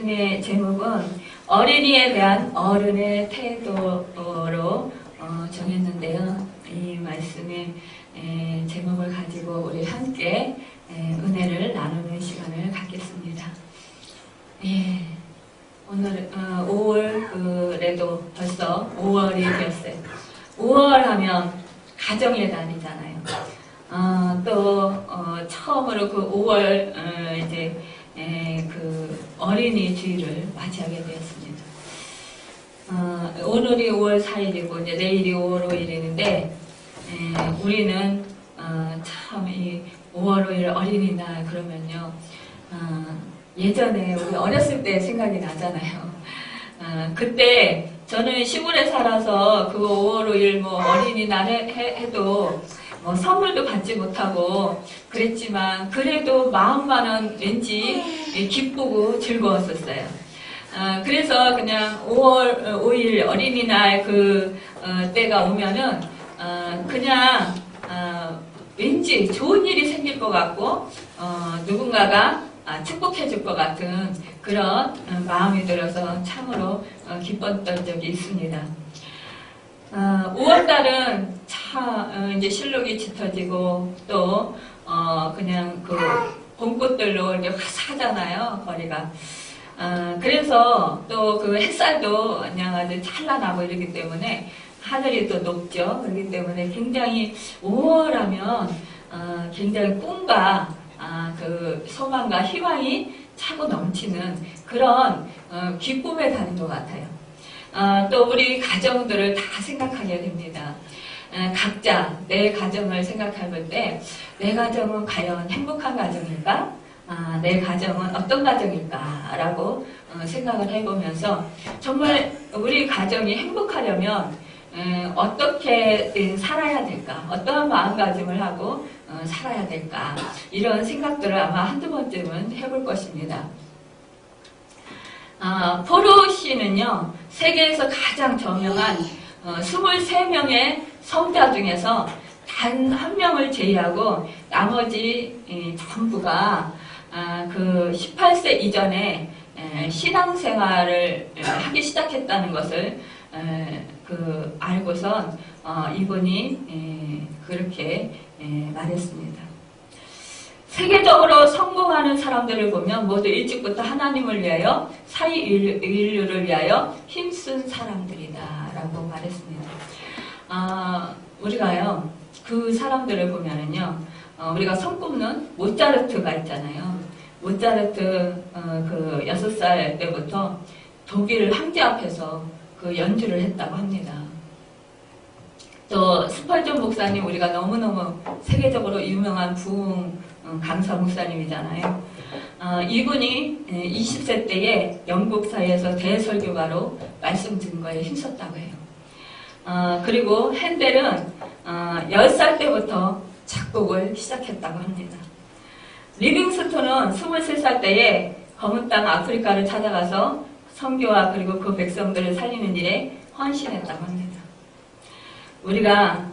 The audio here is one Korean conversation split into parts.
말씀의 제목은 어린이에 대한 어른의 태도로 정했는데요. 이 말씀의 제목을 가지고 우리 함께 은혜를 나누는 시간을 갖겠습니다. 오늘 5월에도 벌써 5월이 되었어요. 5월 하면 가정의 달이잖아요. 처음으로 그 5월 그 어린이 주일을 맞이하게 되었습니다. 오늘이 5월 4일이고 이제 내일이 5월 5일인데 우리는 참 이 5월 5일 어린이날 그러면요 예전에 우리 어렸을 때 생각이 나잖아요. 그때 저는 시골에 살아서 그 5월 5일 뭐 어린이날 해도 뭐 선물도 받지 못하고 그랬지만 그래도 마음만은 왠지 기쁘고 즐거웠었어요. 그래서 그냥 5월 5일 어린이날 때가 오면은 그냥 왠지 좋은 일이 생길 것 같고 누군가가 축복해 줄 것 같은 그런 마음이 들어서 참으로 기뻤던 적이 있습니다. 5월달은 참 이제 실록이 짙어지고 또 그냥 그 봄꽃들로 이렇게 화사하잖아요, 거리가. 그래서 또 그 햇살도 그냥 아주 찬란하고 이러기 때문에 하늘이 또 높죠. 그렇기 때문에 굉장히 5월하면 굉장히 꿈과 그 소망과 희망이 차고 넘치는 그런 기쁨의 달인 것 같아요. 또 우리 가정들을 다 생각하게 됩니다. 각자 내 가정을 생각해볼 때 내 가정은 과연 행복한 가정일까? 내 가정은 어떤 가정일까? 라고 생각을 해보면서 정말 우리 가정이 행복하려면 어떻게 살아야 될까? 어떠한 마음가짐을 하고 살아야 될까? 이런 생각들을 아마 한두 번쯤은 해볼 것입니다. 포로시는요, 세계에서 가장 저명한 23명의 성자 중에서 단 한 명을 제외하고 나머지 전부가 그 18세 이전에 신앙생활을 하기 시작했다는 것을 알고선 이분이 그렇게 말했습니다. 세계적으로 성공하는 사람들을 보면 모두 일찍부터 하나님을 위하여 사회 인류를 위하여 힘쓴 사람들이다 라고 말했습니다. 우리가요 그 사람들을 보면은요 우리가 손꼽는 모차르트가 있잖아요. 모차르트 그 6살 때부터 독일 황제 앞에서 그 연주를 했다고 합니다. 또 스펄전 목사님 우리가 너무너무 세계적으로 유명한 부흥 강사 목사님이잖아요. 이분이 20세 때에 영국 사회에서 대설교가로 말씀 증거에 힘썼다고 해요. 그리고 핸델은 10살 때부터 작곡을 시작했다고 합니다. 리빙스톤은 23살 때에 검은 땅 아프리카를 찾아가서 선교와 그리고 그 백성들을 살리는 일에 헌신했다고 합니다. 우리가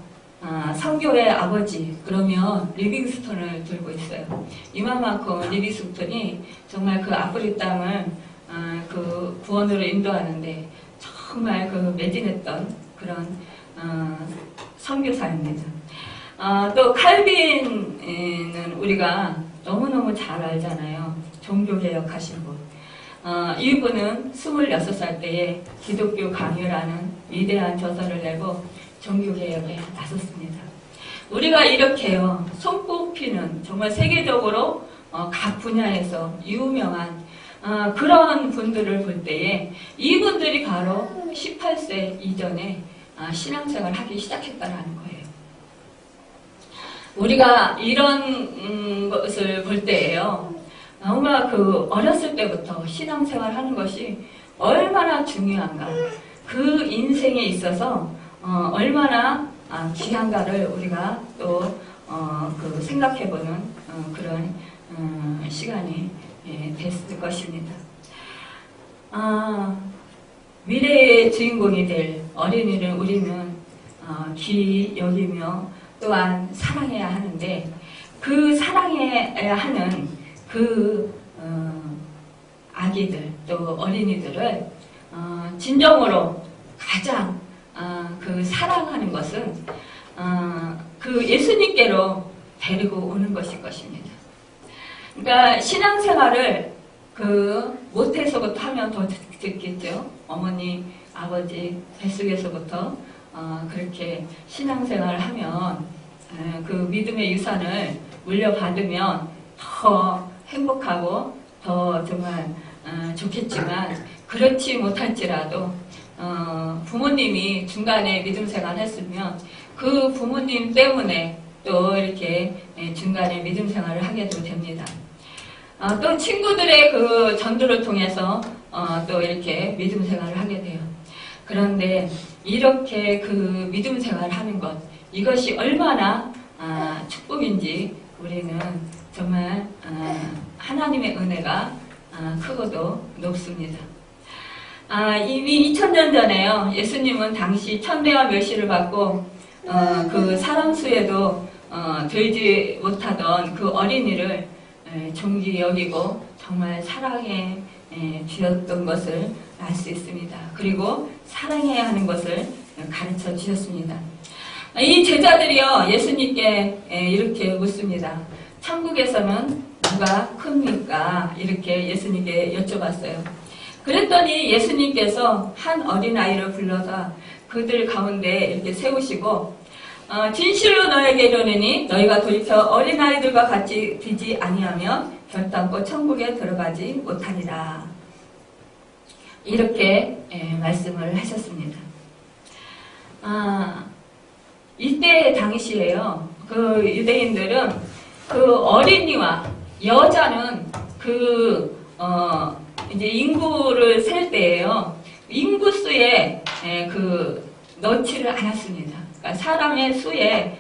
선교의 아버지 그러면 리빙스톤을 들고 있어요. 이만큼 리빙스톤이 정말 그 아프리카 땅을 그 구원으로 인도하는데 정말 그 매진했던 그런 선교사입니다. 또 칼빈은 우리가 너무너무 잘 알잖아요. 종교개혁 하신 분. 이분은 26살 때에 기독교 강요라는 위대한 저서를 내고 종교개혁에 나섰습니다. 우리가 이렇게요, 손꼽히는 정말 세계적으로 각 분야에서 유명한 그런 분들을 볼 때에 이분들이 바로 18세 이전에 신앙생활을 하기 시작했다라는 거예요. 우리가 이런 것을 볼 때에요, 정말 그 어렸을 때부터 신앙생활 하는 것이 얼마나 중요한가, 그 인생에 있어서 얼마나 귀한가를 우리가 또 그 생각해보는 그런 시간이 됐을 것입니다. 미래의 주인공이 될 어린이를 우리는 귀히 여기며 또한 사랑해야 하는데 그 사랑해야 하는 그 아기 아기들 또 어린이들을 진정으로 가장 그 사랑하는 것은 그 예수님께로 데리고 오는 것일 것입니다. 그러니까 신앙생활을 못해서부터 하면 더 듣겠죠. 어머니, 아버지 뱃속에서부터 그렇게 신앙생활을 하면 그 믿음의 유산을 물려받으면 더 행복하고 더 정말 좋겠지만 그렇지 못할지라도 부모님이 중간에 믿음 생활을 했으면 그 부모님 때문에 또 이렇게 중간에 믿음 생활을 하게도 됩니다. 또 친구들의 그 전도를 통해서 또 이렇게 믿음 생활을 하게 돼요. 그런데 이렇게 그 믿음 생활을 하는 것, 이것이 얼마나 축복인지 우리는 정말 하나님의 은혜가 크고도 높습니다. 이미 2000년 전에요. 예수님은 당시 천대와 멸시를 받고 그 사람 수에도 들지 못하던 그 어린이를 존귀 여기고 정말 사랑해 주셨던 것을 알 수 있습니다. 그리고 사랑해야 하는 것을 가르쳐 주셨습니다. 이 제자들이요, 예수님께 이렇게 묻습니다. 천국에서는 누가 큽니까? 이렇게 예수님께 여쭤봤어요. 그랬더니 예수님께서 한 어린아이를 불러서 그들 가운데 이렇게 세우시고 진실로 너에게 이르노니 너희가 돌이켜 어린아이들과 같이 되지 아니하면 결단코 천국에 들어가지 못하리라. 이렇게 말씀을 하셨습니다. 이때 당시에요. 그 유대인들은 그 어린이와 여자는 이제 인구를 셀 때예요. 인구수에 넣지를 않았습니다. 그러니까 사람의 수에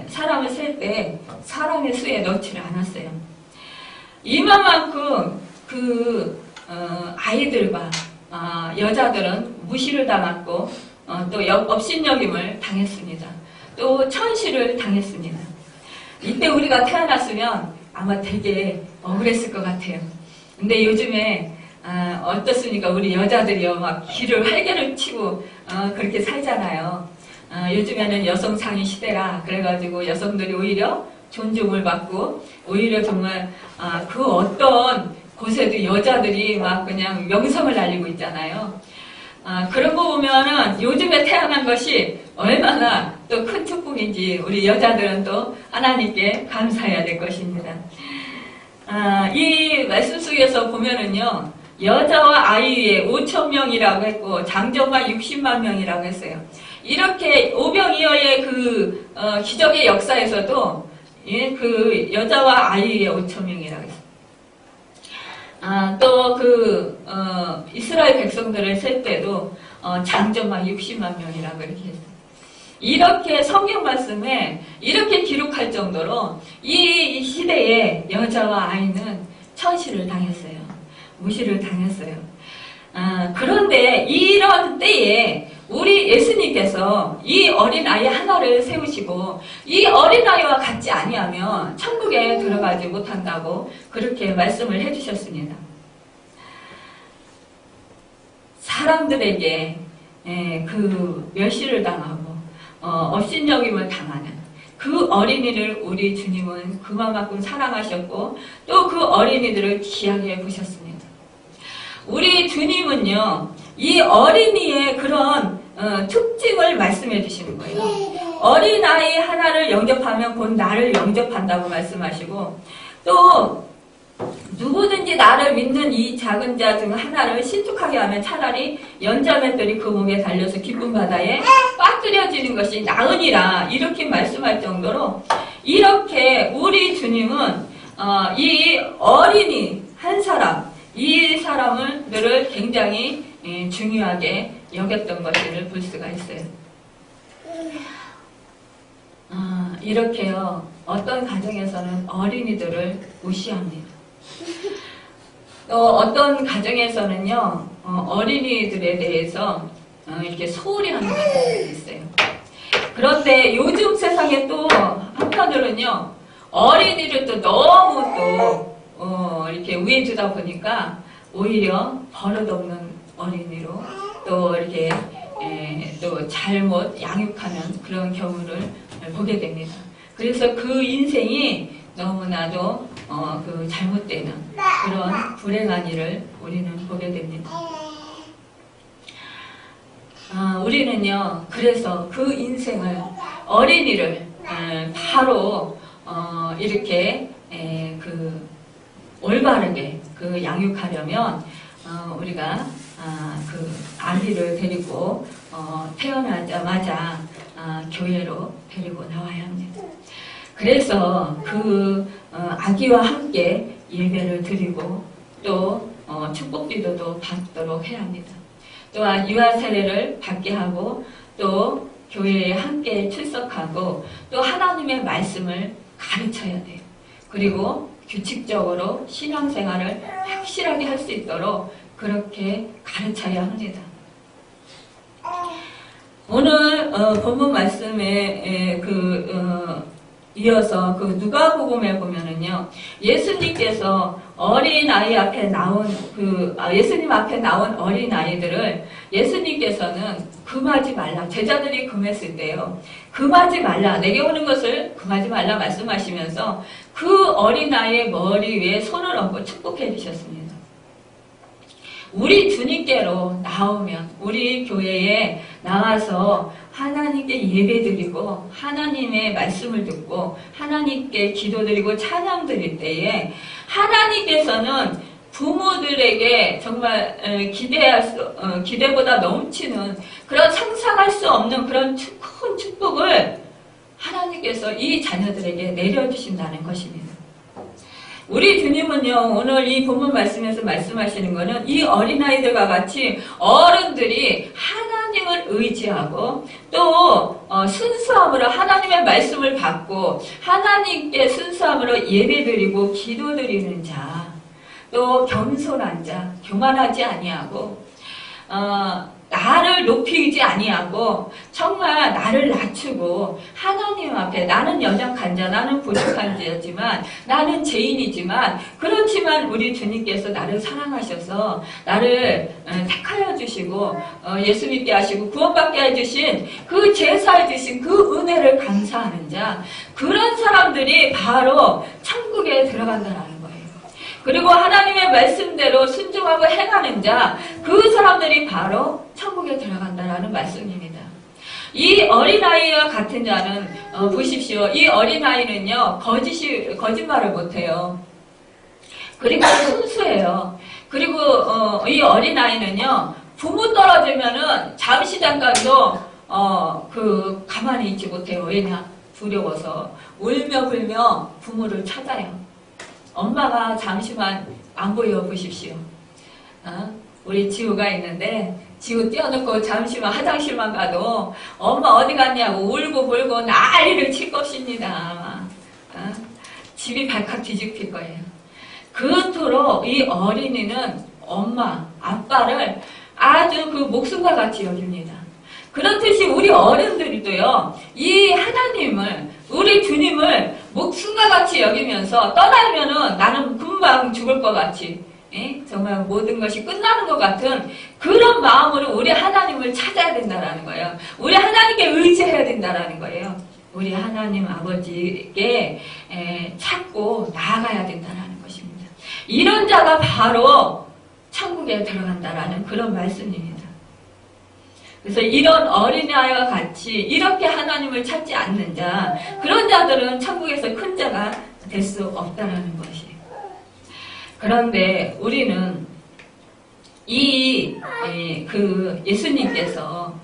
사람을 셀 때 사람의 수에 넣지를 않았어요. 이만큼 아이들과 여자들은 무시를 당했고 또 업신여김을 당했습니다. 또 천시를 당했습니다. 이때 우리가 태어났으면 아마 되게 억울했을 것 같아요. 근데 요즘에 어떻습니까? 우리 여자들이요, 막 길을 활개를 치고 그렇게 살잖아요. 요즘에는 여성 상위 시대라 그래가지고 여성들이 오히려 존중을 받고 오히려 정말 그 어떤 곳에도 여자들이 막 그냥 명성을 날리고 있잖아요. 그런 거 보면은 요즘에 태어난 것이 얼마나 또 큰 축복인지 우리 여자들은 또 하나님께 감사해야 될 것입니다. 이 말씀 속에서 보면은요, 여자와 아이의 5,000명이라고 했고 장정만 60만 명이라고 했어요. 이렇게 오병이어의 기적의 역사에서도 그 여자와 아이의 5,000명이라고 했어요. 또 이스라엘 백성들을 셀 때도 장정만 60만 명이라고 이렇게 했어요. 이렇게 성경 말씀에 이렇게 기록할 정도로 이 시대에 여자와 아이는 천시를 당했어요. 무시를 당했어요. 그런데 이런 때에 우리 예수님께서 이 어린아이 하나를 세우시고 이 어린아이와 같지 아니하면 천국에 들어가지 못한다고 그렇게 말씀을 해주셨습니다. 사람들에게 멸시를 당하고 업신여김을 당하는 그 어린이를 우리 주님은 그만큼 사랑하셨고 또 그 어린이들을 귀하게 보셨습니다. 우리 주님은요, 이 어린이의 그런 특징을 말씀해 주시는 거예요. 어린아이 하나를 영접하면 곧 나를 영접한다고 말씀하시고 또 누구든지 나를 믿는 이 작은 자 중 하나를 신축하게 하면 차라리 연자맷돌이 그 목에 달려서 깊은 바다에 빠뜨려지는 것이 나으니라 이렇게 말씀할 정도로 이렇게 우리 주님은 이 어린이 한 사람 이 사람을 굉장히 중요하게 여겼던 것을 볼 수가 있어요. 이렇게요, 어떤 가정에서는 어린이들을 무시합니다. 또 어떤 가정에서는요, 어린이들에 대해서 이렇게 소홀히 하는 가정이 있어요. 그런데 요즘 세상에 또 한편으로는요, 어린이를 또 너무 또 이렇게 우애 주다 보니까 오히려 버릇없는 어린이로 또 이렇게 또 잘못 양육하는 그런 경우를 보게 됩니다. 그래서 그 인생이 너무나도 그 잘못되는 그런 불행한 일을 우리는 보게 됩니다. 우리는요, 그래서 그 인생을, 어린이를 바로 이렇게 그 올바르게 그 양육하려면 우리가 그 아기를 데리고 태어나자마자 교회로 데리고 나와야 합니다. 그래서 그 아기와 함께 예배를 드리고 또 축복기도도 받도록 해야 합니다. 또한 유아 세례를 받게 하고 또 교회에 함께 출석하고 또 하나님의 말씀을 가르쳐야 돼요. 그리고 규칙적으로 신앙생활을 확실하게 할 수 있도록 그렇게 가르쳐야 합니다. 오늘 본문 말씀에 이어서 그 누가복음에 보면은요, 예수님께서 어린아이 앞에 나온 예수님 앞에 나온 어린아이들을 예수님께서는 금하지 말라, 제자들이 금했을 때요, 금하지 말라, 내게 오는 것을 금하지 말라 말씀하시면서 그 어린아이의 머리 위에 손을 얹고 축복해 주셨습니다. 우리 주님께로 나오면, 우리 교회에 나와서 하나님께 예배드리고 하나님의 말씀을 듣고 하나님께 기도드리고 찬양 드릴 때에 하나님께서는 부모들에게 정말 기대보다 넘치는 그런 상상할 수 없는 그런 큰 축복을 하나님께서 이 자녀들에게 내려주신다는 것입니다. 우리 주님은요, 오늘 이 본문 말씀에서 말씀하시는 것은 이 어린아이들과 같이 어른들이 하나님을 의지하고 또 순수함으로 하나님의 말씀을 받고 하나님께 순수함으로 예배드리고 기도드리는 자, 또 겸손한 자, 교만하지 아니하고 나를 높이지 아니하고 정말 나를 낮추고 하나님 앞에 나는 연약한 자, 나는 부족한 자지만 나는 죄인이지만 그렇지만 우리 주님께서 나를 사랑하셔서 나를 택하여 주시고 예수 믿게 하시고 구원받게 해주신 그 제사해 주신 그 은혜를 감사하는 자, 그런 사람들이 바로 천국에 들어간다는 거예요. 그리고 하나님의 말씀대로 순종하고 행하는 자, 그 사람들이 바로 천국에 들어간다라는 말씀입니다. 이 어린아이와 같은 자는 보십시오. 이 어린아이는요, 거짓말을 못해요. 그리고 순수해요. 그리고 이 어린아이는요, 부모 떨어지면은 잠시 잠깐도 가만히 있지 못해요. 왜냐? 두려워서 울며 불며 부모를 찾아요. 엄마가 잠시만 안 보여 보십시오. 우리 지우가 있는데 지우 떼어놓고 잠시만 화장실만 가도 엄마 어디 갔냐고 울고 불고 난리를 칠 것입니다. 집이 발칵 뒤집힐 거예요. 그토록 이 어린이는 엄마, 아빠를 아주 그 목숨과 같이 여깁니다. 그렇듯이 우리 어른들도요, 이 하나님을, 우리 주님을 목숨과 같이 여기면서 떠나면은 나는 금방 죽을 것 같이, 정말 모든 것이 끝나는 것 같은 그런 마음으로 우리 하나님을 찾아야 된다는 거예요. 우리 하나님께 의지해야 된다는 거예요. 우리 하나님 아버지께 찾고 나아가야 된다는 것입니다. 이런 자가 바로 천국에 들어간다라는 그런 말씀입니다. 그래서 이런 어린아이와 같이 이렇게 하나님을 찾지 않는 자, 그런 자들은 천국에서 큰 자가 될 수 없다는 것이에요. 그런데 우리는 예수님께서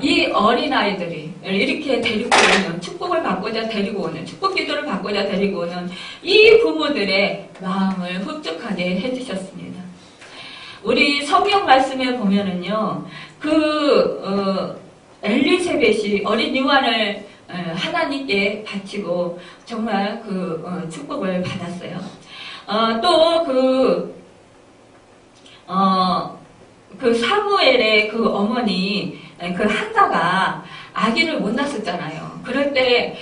이 어린아이들이 이렇게 데리고 오는, 축복을 받고자 데리고 오는, 축복 기도를 받고자 데리고 오는 이 부모들의 마음을 흡족하게 해주셨습니다. 우리 성경 말씀에 보면은요, 엘리세벳이 어린 요한을 하나님께 바치고 정말 축복을 받았어요. 또 사무엘의 어머니, 한나가 아기를 못 낳았잖아요. 그럴 때,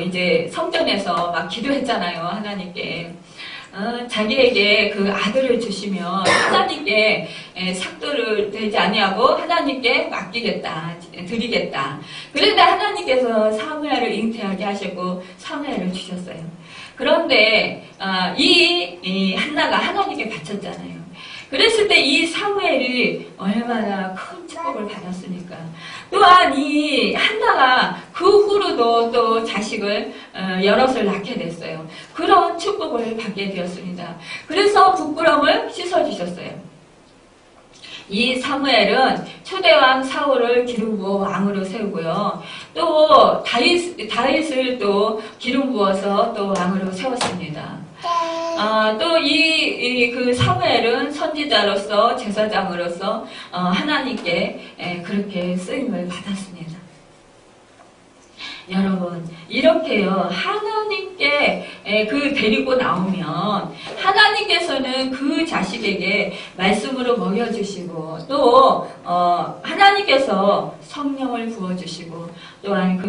이제 성전에서 막 기도했잖아요, 하나님께. 자기에게 그 아들을 주시면 하나님께 삭도를 되지 아니하고 하나님께 맡기겠다, 드리겠다. 그런데 하나님께서 사무엘을 잉태하게 하시고 사무엘을 주셨어요. 그런데 이 한나가 하나님께 바쳤잖아요. 그랬을 때 이 사무엘이 얼마나 큰 축복을 받았습니까? 또한 이 한나가 그 후로도 또 자식을 여럿을 낳게 됐어요. 그런 축복을 받게 되었습니다. 그래서 부끄러움을 씻어주셨어요. 이 사무엘은 초대왕 사울을 기름 부어 왕으로 세우고요. 또 다윗을 또 기름 부어서 또 왕으로 세웠습니다. 또 그 사무엘은 선지자로서 제사장으로서 하나님께 그렇게 쓰임을 받았습니다. 여러분, 이렇게요, 하나님께 데리고 나오면, 하나님께서는 그 자식에게 말씀으로 먹여주시고, 또, 하나님께서 성령을 부어주시고, 또한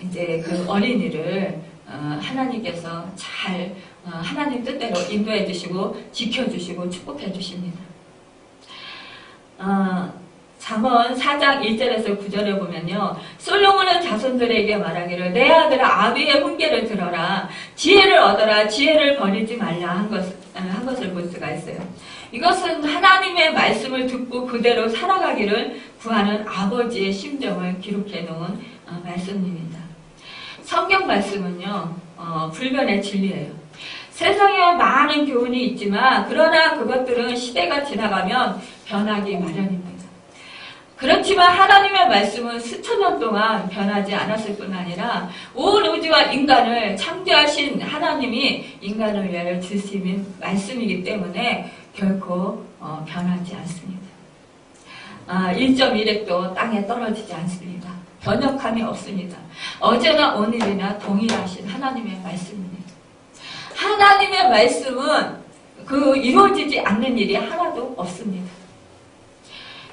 이제 그 어린이를, 하나님께서 잘, 하나님 뜻대로 인도해 주시고, 지켜주시고, 축복해 주십니다. 잠언 4장 1절에서 9절에 보면요. 솔로몬은 자손들에게 말하기를 내 아들아 아비의 훈계를 들어라. 지혜를 얻어라. 지혜를 버리지 말라 한 것을 볼 수가 있어요. 이것은 하나님의 말씀을 듣고 그대로 살아가기를 구하는 아버지의 심정을 기록해 놓은 말씀입니다. 성경 말씀은요. 불변의 진리예요. 세상에 많은 교훈이 있지만 그러나 그것들은 시대가 지나가면 변하기 마련입니다. 그렇지만 하나님의 말씀은 수천 년 동안 변하지 않았을 뿐 아니라 온 우주와 인간을 창조하신 하나님이 인간을 위하여 주신 말씀이기 때문에 결코 변하지 않습니다. 1.1핵도 땅에 떨어지지 않습니다. 변혁함이 없습니다. 어제나 오늘이나 동일하신 하나님의 말씀입니다. 하나님의 말씀은 이루어지지 않는 일이 하나도 없습니다.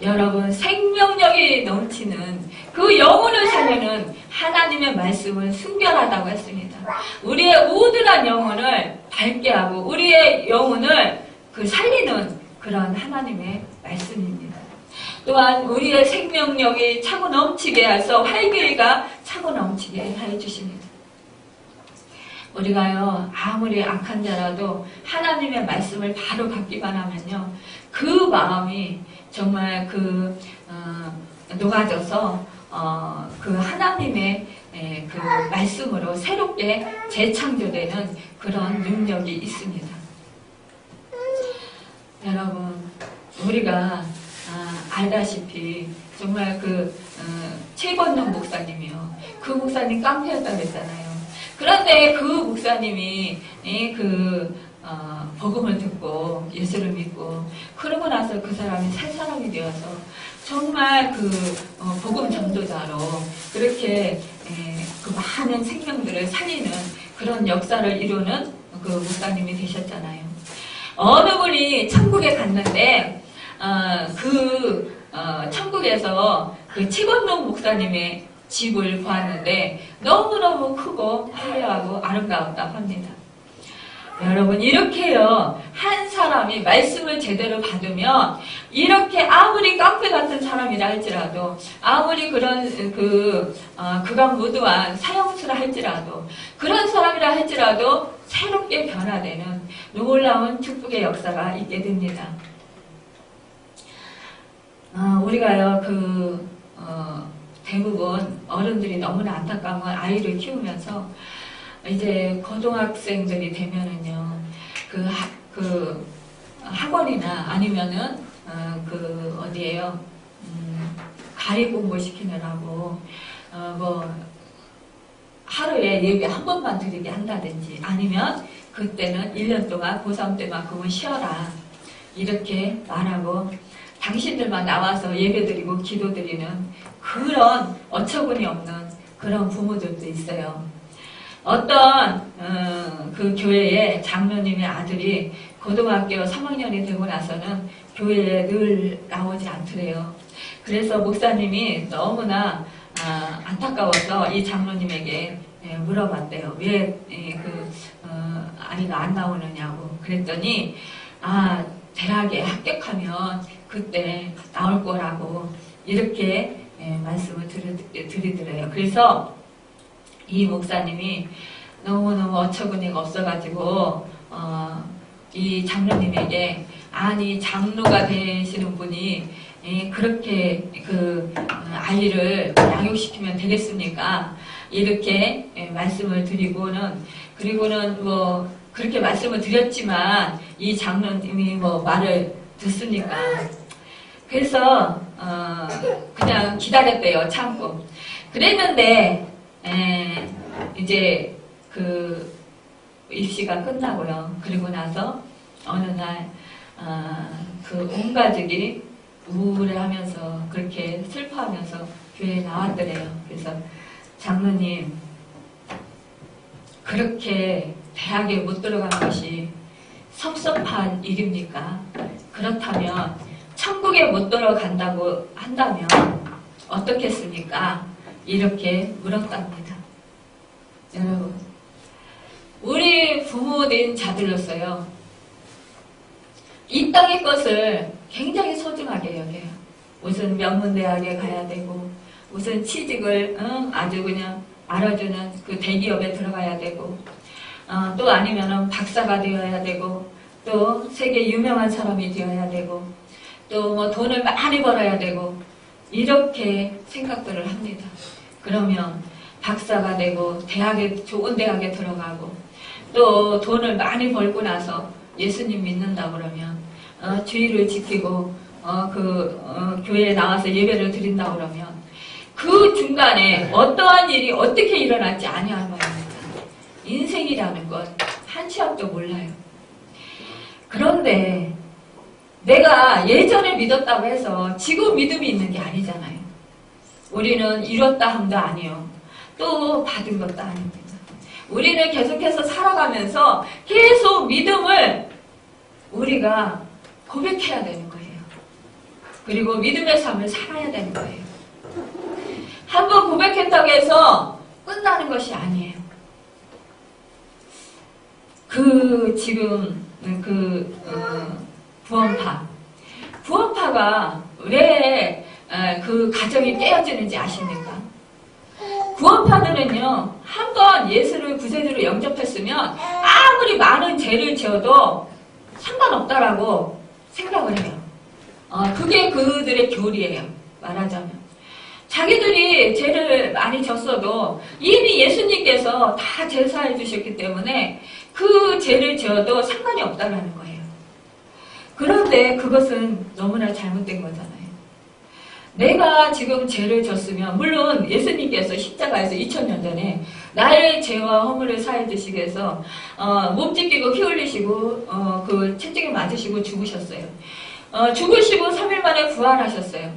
여러분, 생명력이 넘치는 그 영혼을 살리는 하나님의 말씀은 순결하다고 했습니다. 우리의 우둔한 영혼을 밝게 하고 우리의 영혼을 살리는 그런 하나님의 말씀입니다. 또한 우리의 생명력이 차고 넘치게 해서 활기가 차고 넘치게 해 주십니다. 우리가요, 아무리 악한 자라도 하나님의 말씀을 바로 받기만 하면요, 그 마음이 정말 녹아져서 그 하나님의 그 말씀으로 새롭게 재창조되는 그런 능력이 있습니다. 여러분, 우리가 알다시피 정말 최건영 목사님이요, 그 목사님 깡패였다고 했잖아요. 그런데 그 목사님이 복음을 듣고 예수를 믿고 그러고 나서 그 사람이 새 사람이 되어서 정말 복음 전도자로 그렇게 그 많은 생명들을 살리는 그런 역사를 이루는 그 목사님이 되셨잖아요. 어느 분이 천국에 갔는데 천국에서 최건동 목사님의 집을 보았는데 너무너무 크고 화려하고 아름다웠다고 합니다. 여러분, 이렇게요, 한 사람이 말씀을 제대로 받으면, 이렇게 아무리 깡패 같은 사람이라 할지라도, 아무리 그간 무도한 사형수라 할지라도, 그런 사람이라 할지라도, 새롭게 변화되는 놀라운 축복의 역사가 있게 됩니다. 우리가요, 대부분 어른들이 너무나 안타까운 건 아이를 키우면서, 이제 고등학생들이 되면은요, 학원이나 아니면은 어디에요, 가리 공부 시키느라고 하루에 예배 한 번만 드리게 한다든지, 아니면 그때는 1년 동안 고3 때만큼은 쉬어라 이렇게 말하고 당신들만 나와서 예배 드리고 기도 드리는 그런 어처구니 없는 그런 부모들도 있어요. 어떤 그 교회의 장로님의 아들이 고등학교 3학년이 되고 나서는 교회에 늘 나오지 않더래요. 그래서 목사님이 너무나 안타까워서 이 장로님에게 물어봤대요. 왜 아이가 안 나오느냐고. 그랬더니 대학에 합격하면 그때 나올 거라고 이렇게 말씀을 드리더래요. 그래서 이 목사님이 너무너무 어처구니가 없어가지고 이 장로님에게 아니 장로가 되시는 분이 그렇게 아이를 양육시키면 되겠습니까? 이렇게 말씀을 드리고는 그리고는 뭐 그렇게 말씀을 드렸지만 이 장로님이 뭐 말을 듣습니까? 그래서 그냥 기다렸대요. 참고 그랬는데 이제 그 입시가 끝나고요. 그리고 나서 어느 날 온 가족이 우울해하면서 그렇게 슬퍼하면서 교회에 나왔더래요. 그래서 장로님 그렇게 대학에 못 들어간 것이 섭섭한 일입니까? 그렇다면 천국에 못 들어간다고 한다면 어떻겠습니까? 이렇게 물었답니다. 여러분 우리 부모된 자들로서요 이 땅의 것을 굉장히 소중하게 여겨요. 무슨 명문대학에 가야 되고 무슨 취직을 아주 그냥 알아주는 그 대기업에 들어가야 되고 또 아니면은 박사가 되어야 되고 또 세계 유명한 사람이 되어야 되고 또 뭐 돈을 많이 벌어야 되고 이렇게 생각들을 합니다. 그러면 박사가 되고 좋은 대학에 들어가고 또 돈을 많이 벌고 나서 예수님 믿는다 그러면 주의를 지키고 교회에 나와서 예배를 드린다 그러면 그 중간에 어떠한 일이 어떻게 일어날지 아니하는 말입니다. 인생이라는 것 한치 앞도 몰라요. 그런데 내가 예전에 믿었다고 해서 지금 믿음이 있는 게 아니잖아요. 우리는 잃었다 함도 아니요. 또 받은 것도 아닙니다. 우리는 계속해서 살아가면서 계속 믿음을 우리가 고백해야 되는 거예요. 그리고 믿음의 삶을 살아야 되는 거예요. 한번 고백했다고 해서 끝나는 것이 아니에요. 지금 구원파가 왜 그 가정이 깨어지는지 아십니까? 구원파들은요, 한번 예수를 구세주로 영접했으면 아무리 많은 죄를 지어도 상관없다라고 생각을 해요. 그게 그들의 교리예요. 말하자면. 자기들이 죄를 많이 졌어도 이미 예수님께서 다 제사해 주셨기 때문에 그 죄를 지어도 상관이 없다라는 거예요. 그런데 그것은 너무나 잘못된 거잖아요. 내가 지금 죄를 졌으면 물론 예수님께서 십자가에서 2000년 전에 나의 죄와 허물을 사해 주시기 위해서 몸 찢기고 피 흘리시고 그 채찍에 맞으시고 죽으셨어요. 죽으시고 3일 만에 부활하셨어요.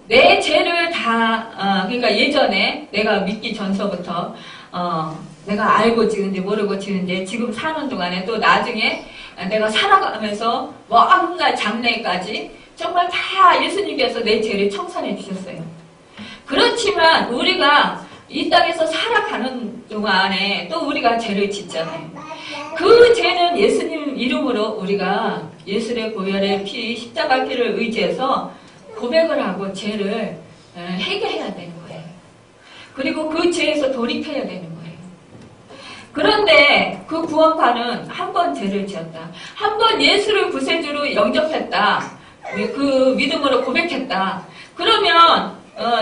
내 죄를 다 그러니까 예전에 내가 믿기 전서부터 내가 알고 지은지 모르고 지은지 지금 사는 동안에 또 나중에 내가 살아가면서 먼 날 장래까지 정말 다 예수님께서 내 죄를 청산해 주셨어요. 그렇지만 우리가 이 땅에서 살아가는 동안에 또 우리가 죄를 짓잖아요. 그 죄는 예수님 이름으로 우리가 예수의 보혈의 피, 십자가 피를 의지해서 고백을 하고 죄를 해결해야 되는 거예요. 그리고 그 죄에서 돌이켜야 되는 거예요. 그런데 그 구원파는 한 번 죄를 지었다. 한 번 예수를 구세주로 영접했다. 그 믿음으로 고백했다. 그러면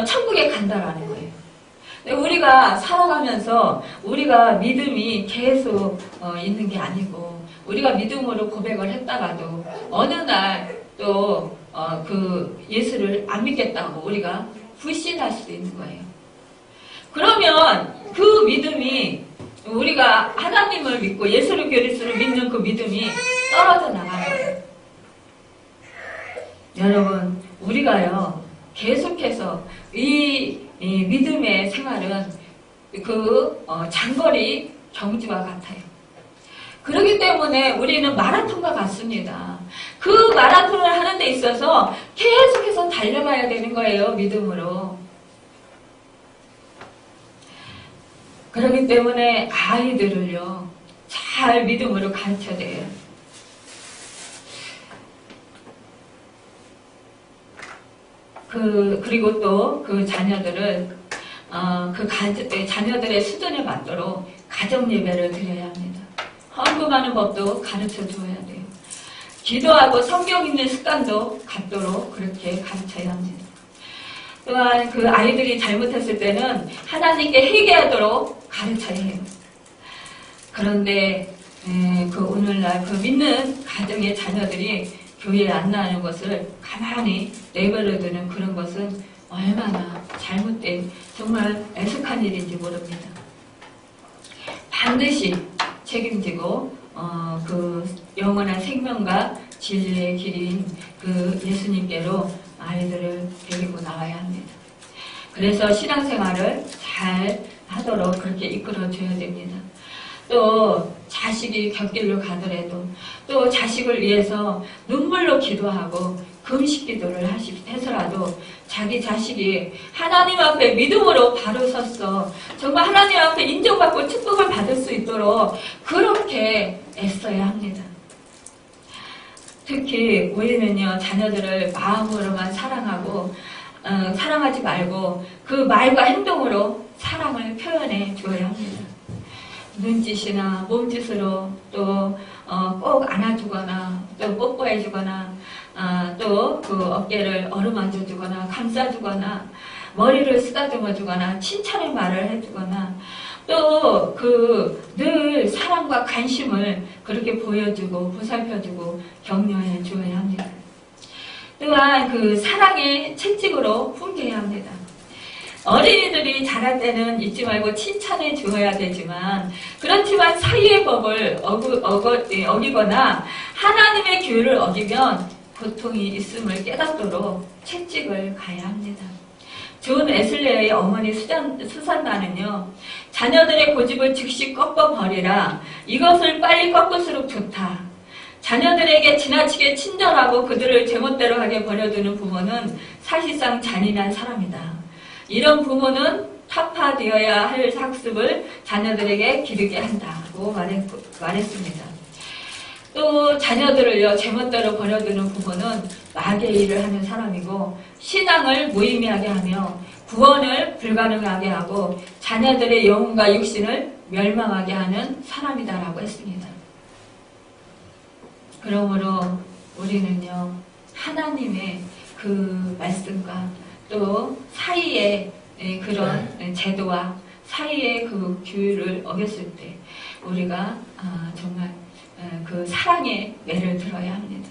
천국에 간다라는 거예요. 우리가 살아가면서 우리가 믿음이 계속 있는 게 아니고 우리가 믿음으로 고백을 했다가도 어느 날 또 그 예수를 안 믿겠다고 우리가 불신할 수도 있는 거예요. 그러면 그 믿음이 우리가 하나님을 믿고 예수를 그리스도를 믿는 그 믿음이 떨어져 나가는 거예요. 여러분 우리가요 계속해서 이 믿음의 생활은 장거리 경주와 같아요. 그렇기 때문에 우리는 마라톤과 같습니다. 그 마라톤을 하는 데 있어서 계속해서 달려가야 되는 거예요. 믿음으로. 그렇기 때문에 아이들을요, 잘 믿음으로 가르쳐야 돼요. 그리고 또 그 자녀들을, 자녀들의 수준에 맞도록 가정 예배를 드려야 합니다. 헌금하는 법도 가르쳐 줘야 돼요. 기도하고 성경 읽는 습관도 갖도록 그렇게 가르쳐야 합니다. 또한 그 아이들이 잘못했을 때는 하나님께 회개하도록 가르쳐야 해요. 그런데 그 오늘날 그 믿는 가정의 자녀들이 교회에 안 나가는 것을 가만히 내버려두는 그런 것은 얼마나 잘못된 정말 애석한 일인지 모릅니다. 반드시 책임지고 그 영원한 생명과 진리의 길인 그 예수님께로 아이들을 데리고 나와야 합니다. 그래서 신앙생활을 잘 하도록 그렇게 이끌어줘야 됩니다. 또 자식이 곁길로 가더라도 또 자식을 위해서 눈물로 기도하고 금식 기도를 해서라도 자기 자식이 하나님 앞에 믿음으로 바로 섰어 정말 하나님 앞에 인정받고 축복을 받을 수 있도록 그렇게 애써야 합니다. 특히 우리는요, 자녀들을 마음으로만 사랑하고 사랑하지 말고 그 말과 행동으로 사랑을 표현해 줘야 합니다. 눈짓이나 몸짓으로 또 꼭 안아주거나 또 뽀뽀해주거나 또 그 어깨를 어루만져주거나 감싸주거나 머리를 쓰다듬어주거나 칭찬의 말을 해주거나 또 그 늘 사랑과 관심을 그렇게 보여주고 보살펴주고 격려해 주어야 합니다. 또한 그 사랑의 채찍으로 훈계해야 합니다. 어린이들이 자랄 때는 잊지 말고 칭찬해 주어야 되지만 그렇지만 사이의 법을 어기거나 하나님의 규율을 어기면 고통이 있음을 깨닫도록 채찍을 가야 합니다. 존 웨슬레의 어머니 수산나는요, 자녀들의 고집을 즉시 꺾어버리라. 이것을 빨리 꺾을수록 좋다. 자녀들에게 지나치게 친절하고 그들을 제멋대로 하게 버려두는 부모는 사실상 잔인한 사람이다. 이런 부모는 타파되어야 할 학습을 자녀들에게 기르게 한다고 말했습니다. 또 자녀들을요, 제멋대로 버려두는 부모는 마귀의 일을 하는 사람이고 신앙을 무의미하게 하며 구원을 불가능하게 하고 자녀들의 영혼과 육신을 멸망하게 하는 사람이다라고 했습니다. 그러므로 우리는요, 하나님의 그 말씀과 또 사이의 그런 제도와 사이의 그 규율을 어겼을 때 우리가 정말 그 사랑의 매를 들어야 합니다.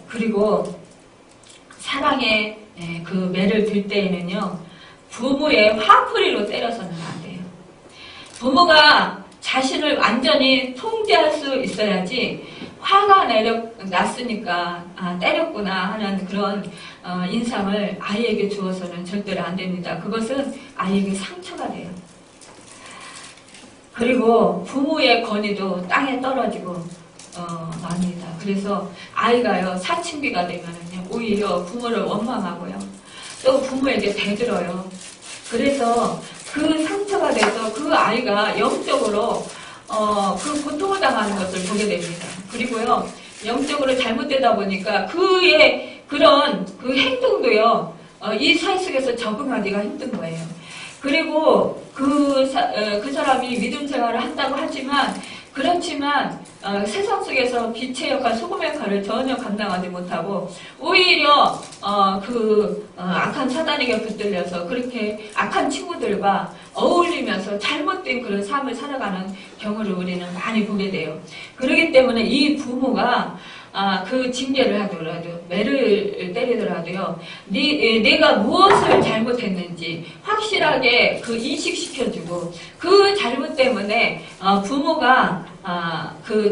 그리고 사랑의 그 매를 들 때에는요, 부모의 화풀이로 때려서는 안 돼요. 부모가 자신을 완전히 통제할 수 있어야지 화가 났으니까 때렸구나 하는 그런 인상을 아이에게 주어서는 절대로 안 됩니다. 그것은 아이에게 상처가 돼요. 그리고 부모의 권위도 땅에 떨어지고 맙니다. 그래서 아이가요, 사춘기가 되면은요, 오히려 부모를 원망하고요, 또 부모에게 대들어요. 그래서 그 상처가 돼서 그 아이가 영적으로 그 고통을 당하는 것을 보게 됩니다. 그리고요, 영적으로 잘못되다 보니까 그의 그런 그 행동도요, 이 사회 속에서 적응하기가 힘든 거예요. 그리고 그 사람이 믿음 생활을 한다고 하지만 그렇지만 세상 속에서 빛의 역할, 소금의 역할을 전혀 감당하지 못하고 오히려 악한 사단에게 붙들려서 그렇게 악한 친구들과 어울리면서 잘못된 그런 삶을 살아가는 경우를 우리는 많이 보게 돼요. 그렇기 때문에 이 부모가 그 징계를 하더라도, 매를 때리더라도요, 내가 무엇을 잘못했는지 확실하게 그 인식시켜주고, 그 잘못 때문에, 부모가,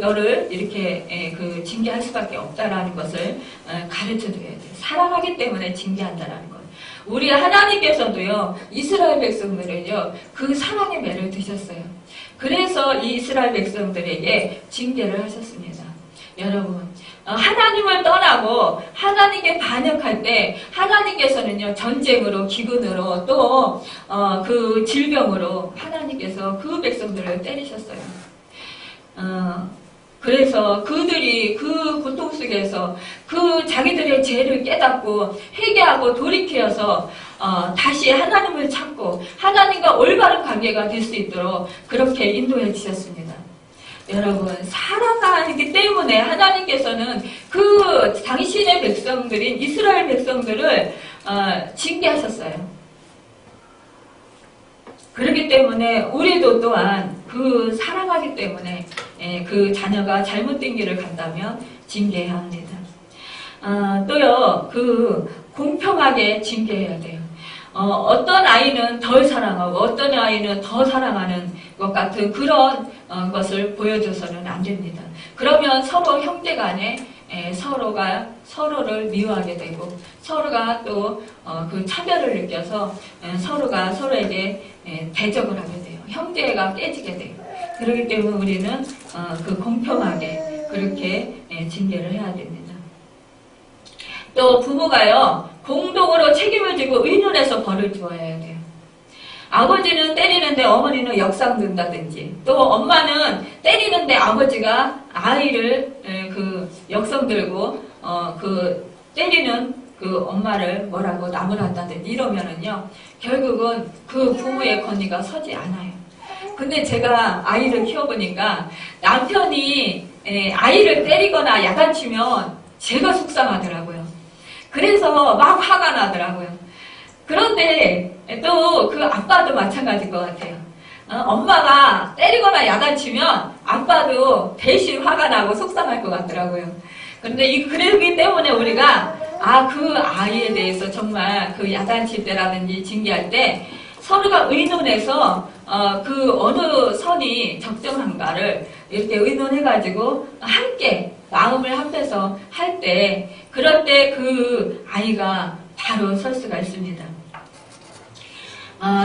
너를 이렇게, 그 징계할 수밖에 없다라는 것을 가르쳐 줘야 돼요. 사랑하기 때문에 징계한다라는 것. 우리 하나님께서도요, 이스라엘 백성들은요, 그 사랑의 매를 드셨어요. 그래서 이 이스라엘 백성들에게 징계를 하셨습니다. 여러분, 하나님을 떠나고 하나님께 반역할 때 하나님께서는요 전쟁으로 기근으로 또 그 질병으로 하나님께서 그 백성들을 때리셨어요. 그래서 그들이 그 고통 속에서 그 자기들의 죄를 깨닫고 회개하고 돌이켜서 다시 하나님을 찾고 하나님과 올바른 관계가 될 수 있도록 그렇게 인도해 주셨습니다. 여러분, 사랑하기 때문에 하나님께서는 그 당신의 백성들인 이스라엘 백성들을 징계하셨어요. 그렇기 때문에 우리도 또한 그 사랑하기 때문에 그 자녀가 잘못된 길을 간다면 징계해야 합니다. 또요, 그 공평하게 징계해야 돼요. 어떤 아이는 덜 사랑하고 어떤 아이는 더 사랑하는 것 같은 그런 것을 보여줘서는 안 됩니다. 그러면 서로 형제 간에 서로가 서로를 미워하게 되고 서로가 또 그 차별을 느껴서 서로가 서로에게 대적을 하게 돼요. 형제가 깨지게 돼요. 그렇기 때문에 우리는 그 공평하게 그렇게 징계를 해야 됩니다. 또 부모가요 공동으로 책임을 지고 의논해서 벌을 주어야 돼요. 아버지는 때리는데 어머니는 역상 든다든지 또 엄마는 때리는데 아버지가 아이를 그 역성 들고 그 때리는 그 엄마를 뭐라고 나무란다든지 이러면은요 결국은 그 부모의 권위가 서지 않아요. 근데 제가 아이를 키워보니까 남편이 아이를 때리거나 야단치면 제가 속상하더라고요. 그래서 막 화가 나더라고요. 그런데 또 그 아빠도 마찬가지일 것 같아요. 엄마가 때리거나 야단치면 아빠도 대신 화가 나고 속상할 것 같더라고요. 그런데 그러기 때문에 우리가 그 아이에 대해서 정말 그 야단칠 때라든지 징계할 때 서로가 의논해서 그 어느 선이 적정한가를 이렇게 의논해가지고 함께 마음을 합해서 할 때 그럴 때 그 아이가 바로 설 수가 있습니다.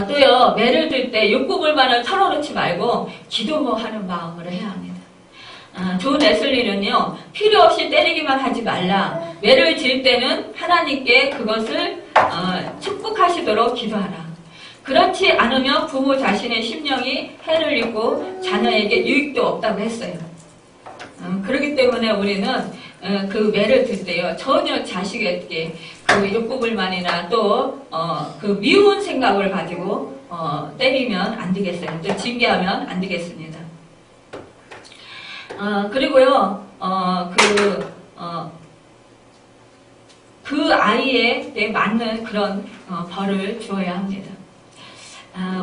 또요 매를 들 때 욕구불만을 털어놓지 말고 기도하는 마음으로 해야 합니다. 존 웨슬리는요 필요 없이 때리기만 하지 말라. 매를 질 때는 하나님께 그것을 축복하시도록 기도하라. 그렇지 않으면 부모 자신의 심령이 해를 입고 자녀에게 유익도 없다고 했어요. 그렇기 때문에 우리는 그 매를 들 때요 전혀 자식에게 그 욕구불만이나 또 그 미운 생각을 가지고 때리면 안 되겠어요. 또 징계하면 안 되겠습니다. 그리고요 그 아이에 맞는 그런 벌을 주어야 합니다.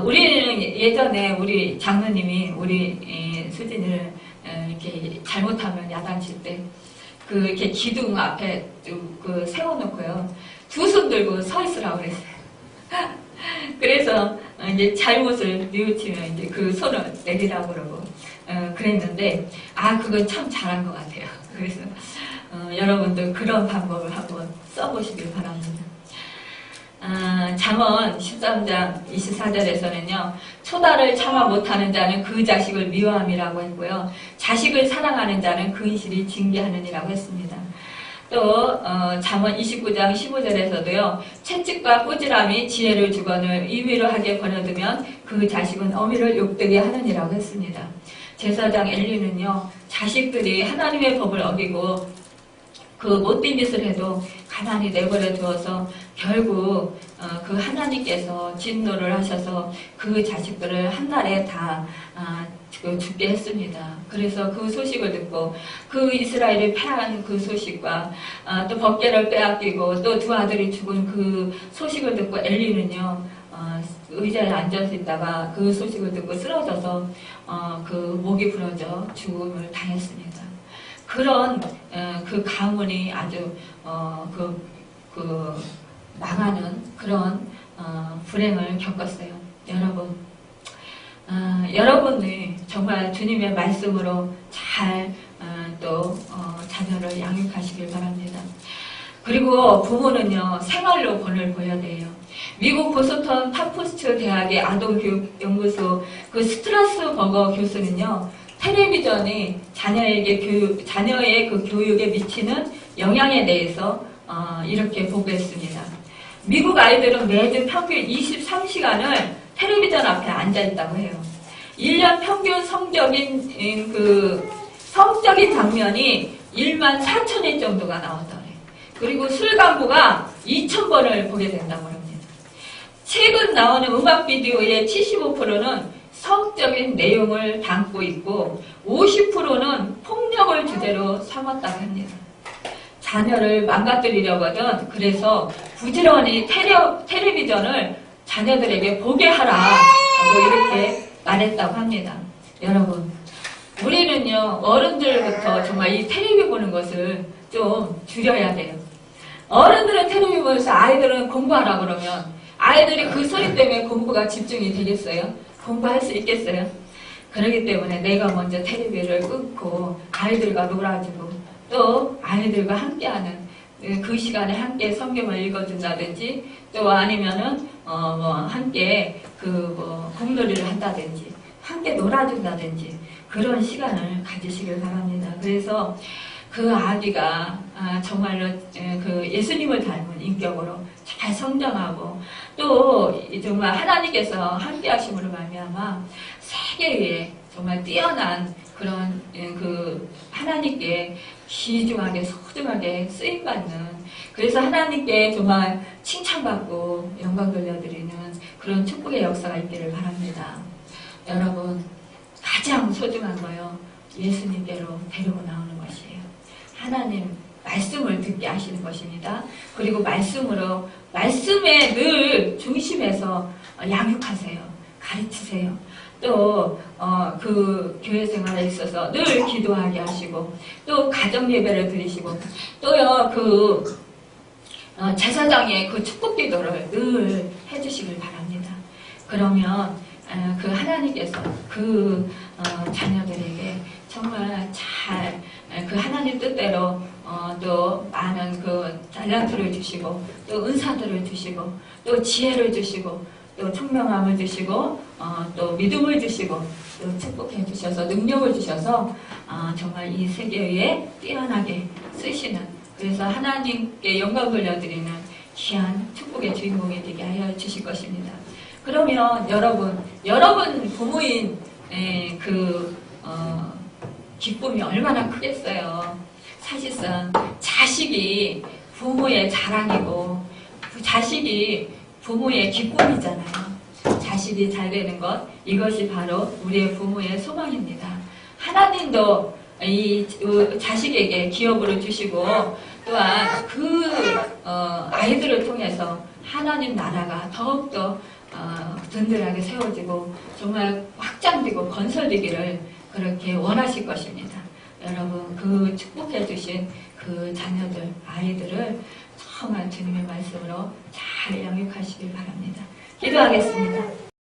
우리는 예전에 우리 장로님이 우리 수진이를 이렇게 잘못하면 야단칠 때 그 이렇게 기둥 앞에 그 세워놓고요 두 손 들고 서 있으라고 그랬어요. 그래서 이제 잘못을 뉘우치면 이제 그 손을 내리라고 그러고 그랬는데 그건 참 잘한 것 같아요. 그래서 여러분들 그런 방법을 한번 써보시길 바랍니다. 잠언 13장 24절에서는요 초다를 참아 못하는 자는 그 자식을 미워함이라고 했고요 자식을 사랑하는 자는 그 이실이 징계하느니라고 했습니다. 또 잠언 29장 15절에서도요 채찍과 꾸지람이 지혜를 주거늘 이위로 하게 버려두면 그 자식은 어미를 욕되게 하느니라고 했습니다. 제사장 엘리는요 자식들이 하나님의 법을 어기고 그 못된 짓을 해도 가만히 내버려 두어서 결국 그 하나님께서 진노를 하셔서 그 자식들을 한날에 다 죽게 했습니다. 그래서 그 소식을 듣고 그 이스라엘이 패한 그 소식과 또 법궤를 빼앗기고 또 두 아들이 죽은 그 소식을 듣고 엘리는요 의자에 앉아서 있다가 그 소식을 듣고 쓰러져서 그 목이 부러져 죽음을 당했습니다. 그런 그 가문이 아주 망하는 그런 불행을 겪었어요. 여러분이 정말 주님의 말씀으로 잘 또 자녀를 양육하시길 바랍니다. 그리고 부모는요 생활로 본을 보여야 돼요. 미국 보스턴 탑포스트 대학의 아동교육연구소 그 스트라스버거 교수는요 텔레비전이 자녀의 그 교육에 미치는 영향에 대해서 이렇게 보고했습니다. 미국 아이들은 매주 평균 23시간을 텔레비전 앞에 앉아 있다고 해요. 1년 평균 성적인 장면이 1만 4천회 정도가 나온다고 해요. 그리고 술 광고가 2,000번을 보게 된다고 합니다. 최근 나오는 음악 비디오의 75%는 성적인 내용을 담고 있고 50%는 폭력을 주제로 삼았다고 합니다. 자녀를 망가뜨리려거든 그래서 부지런히 텔레비전을 자녀들에게 보게 하라고 이렇게 말했다고 합니다. 여러분, 우리는요 어른들부터 정말 이 텔레비 보는 것을 좀 줄여야 돼요. 어른들은 텔레비 보면서 아이들은 공부하라 그러면 아이들이 그 소리 때문에 공부가 집중이 되겠어요? 공부할 수 있겠어요? 그렇기 때문에 내가 먼저 텔레비를 끊고 아이들과 놀아주고 또 아이들과 함께하는 그 시간에 함께 성경을 읽어준다든지 또 아니면은 함께 공놀이를 한다든지 함께 놀아준다든지 그런 시간을 가지시길 바랍니다. 그래서 그 아기가 정말로 그 예수님을 닮은 인격으로 잘 성장하고 또 정말 하나님께서 함께 하심으로 말미암아 세계 위에 정말 뛰어난 그런 그 하나님께 귀중하게 소중하게 쓰임받는 그래서 하나님께 정말 칭찬받고 영광 돌려드리는 그런 축복의 역사가 있기를 바랍니다. 여러분, 가장 소중한 거요 예수님께로 데리고 나오는 것이에요. 하나님 말씀을 듣게 하시는 것입니다. 그리고 말씀에 늘 중심에서 양육하세요. 가르치세요. 또 그 교회 생활에 있어서 늘 기도하게 하시고 또 가정 예배를 드리시고 또요 제사장의 그 축복 기도를 늘 해주시길 바랍니다. 그러면 그 하나님께서 그 자녀들에게 정말 잘 그 하나님 뜻대로 또 많은 그 달란트를 주시고 또 은사들을 주시고 또 지혜를 주시고 또 총명함을 주시고 또 믿음을 주시고 또 축복해 주셔서 능력을 주셔서 정말 이 세계 위에 뛰어나게 쓰시는 그래서 하나님께 영광 돌려드리는 귀한 축복의 주인공이 되게 하여 주실 것입니다. 그러면 여러분 부모인 기쁨이 얼마나 크겠어요. 사실상 자식이 부모의 자랑이고 자식이 부모의 기쁨이잖아요. 자식이 잘 되는 것 이것이 바로 우리의 부모의 소망입니다. 하나님도 이 자식에게 기업으로 주시고 또한 아이들을 통해서 하나님 나라가 더욱더 든든하게 세워지고 정말 확장되고 건설되기를 그렇게 원하실 것입니다. 여러분 그 축복해 주신 그 자녀들 아이들을 정말 주님의 말씀으로 잘 양육하시길 바랍니다. 기도하겠습니다.